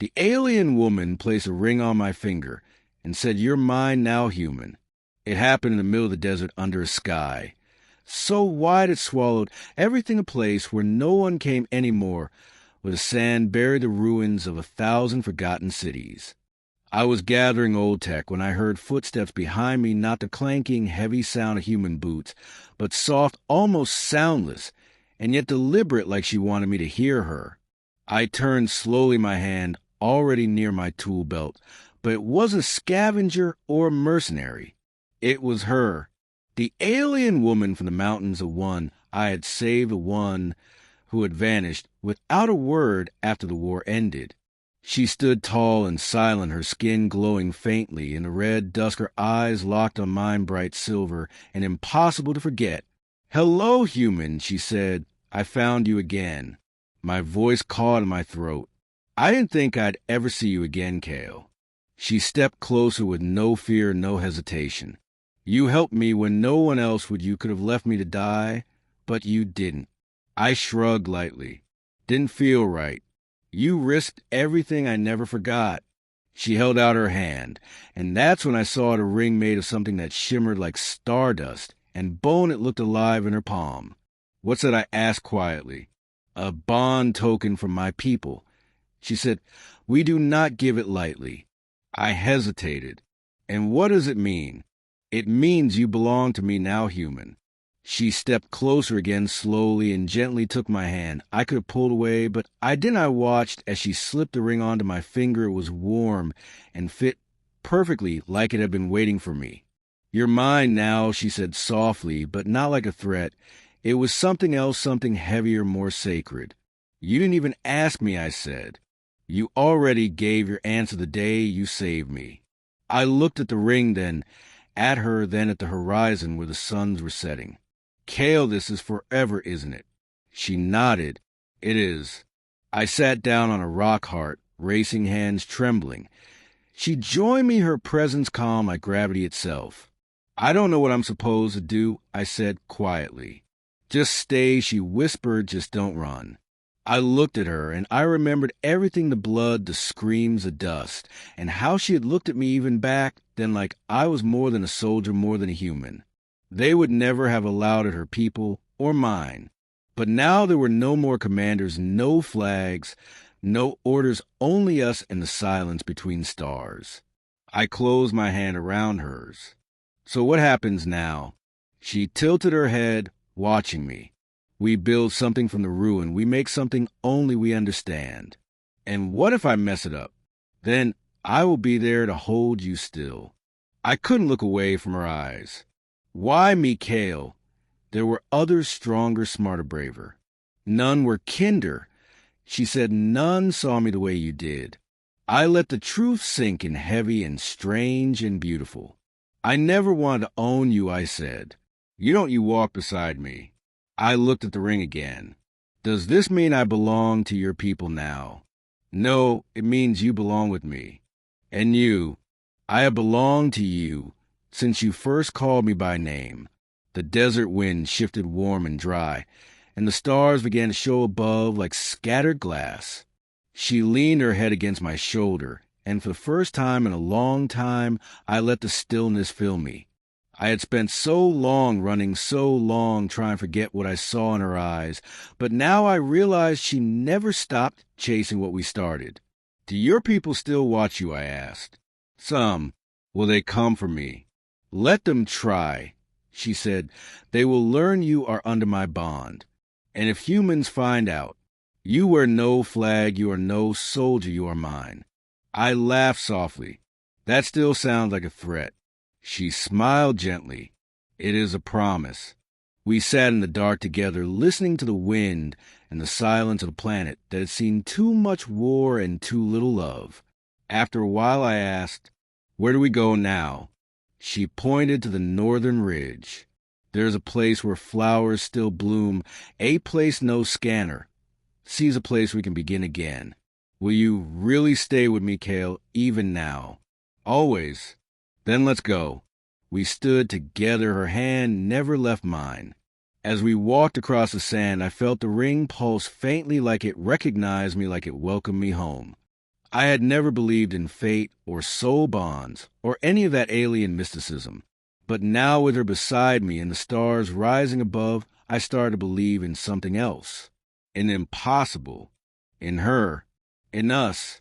The alien woman placed a ring on my finger and said, "You're mine now, human." It happened in the middle of the desert under a sky so wide it swallowed everything, a place where no one came anymore, where the sand buried the ruins of 1,000 forgotten cities. I was gathering old tech when I heard footsteps behind me, not the clanking, heavy sound of human boots, but soft, almost soundless, and yet deliberate, like she wanted me to hear her. I turned slowly, my hand already near my tool belt, but it wasn't a scavenger or a mercenary. It was her, the alien woman from the mountains of one I had saved, the one who had vanished without a word after the war ended. She stood tall and silent, her skin glowing faintly. In the red dusk, her eyes locked on mine, bright silver and impossible to forget. "Hello, human," she said. "I found you again." My voice caught in my throat. "I didn't think I'd ever see you again, Kale." She stepped closer with no fear, no hesitation. "You helped me when no one else would. You could have left me to die, but you didn't." I shrugged lightly. "Didn't feel right. You risked everything I never forgot." She held out her hand, and that's when I saw the ring made of something that shimmered like stardust, and bone it looked alive in her palm. "What's it?" I asked quietly. "A bond token from my people." She said, "We do not give it lightly." I hesitated. "And what does it mean?" "It means you belong to me now, human." She stepped closer again, slowly and gently took my hand. I could have pulled away, but I didn't. I watched as she slipped the ring onto my finger. It was warm and fit perfectly, like it had been waiting for me. "You're mine now," she said softly, but not like a threat. It was something else, something heavier, more sacred. "You didn't even ask me," I said. "You already gave your answer the day you saved me." I looked at the ring, then at her, then at the horizon where the suns were setting. "Kale, this is forever, isn't it?" She nodded. "It is." I sat down on a rock, heart racing, hands trembling. She joined me, her presence calm like gravity itself. "I don't know what I'm supposed to do," I said quietly. "Just stay," she whispered. "Just don't run." I looked at her, and I remembered everything, the blood, the screams, the dust, and how she had looked at me even back then, like I was more than a soldier, more than a human. They would never have allowed it, her people or mine. But now there were no more commanders, no flags, no orders, only us and the silence between stars. I closed my hand around hers. "So what happens now?" She tilted her head, watching me. "We build something from the ruin. We make something only we understand. And what if I mess it up? Then I will be there to hold you still." I couldn't look away from her eyes. "Why me, Kale?" There were others stronger, smarter, braver. None were kinder. She said, "None saw me the way you did." I let the truth sink in, heavy and strange and beautiful. "I never wanted to own you," I said. You walk beside me." I looked at the ring again. "Does this mean I belong to your people now?" "No, it means you belong with me. And you, I have belonged to you since you first called me by name." The desert wind shifted warm and dry, and the stars began to show above like scattered glass. She leaned her head against my shoulder, and for the first time in a long time, I let the stillness fill me. I had spent so long running, so long trying to forget what I saw in her eyes, but now I realized she never stopped chasing what we started. "Do your people still watch you?" I asked. "Some. Will they come for me?" "Let them try," she said. "They will learn you are under my bond. And if humans find out, you wear no flag, you are no soldier, you are mine." I laughed softly. "That still sounds like a threat." She smiled gently. "It is a promise." We sat in the dark together, listening to the wind and the silence of the planet that had seen too much war and too little love. After a while I asked, "Where do we go now?" She pointed to the northern ridge. "There's a place where flowers still bloom, a place no scanner sees, a place we can begin again. Will you really stay with me, Kale, even now?" "Always." "Then let's go." We stood together. Her hand never left mine. As we walked across the sand, I felt the ring pulse faintly, like it recognized me, like it welcomed me home. I had never believed in fate or soul bonds or any of that alien mysticism. But now with her beside me and the stars rising above, I started to believe in something else. In the impossible. In her. In us.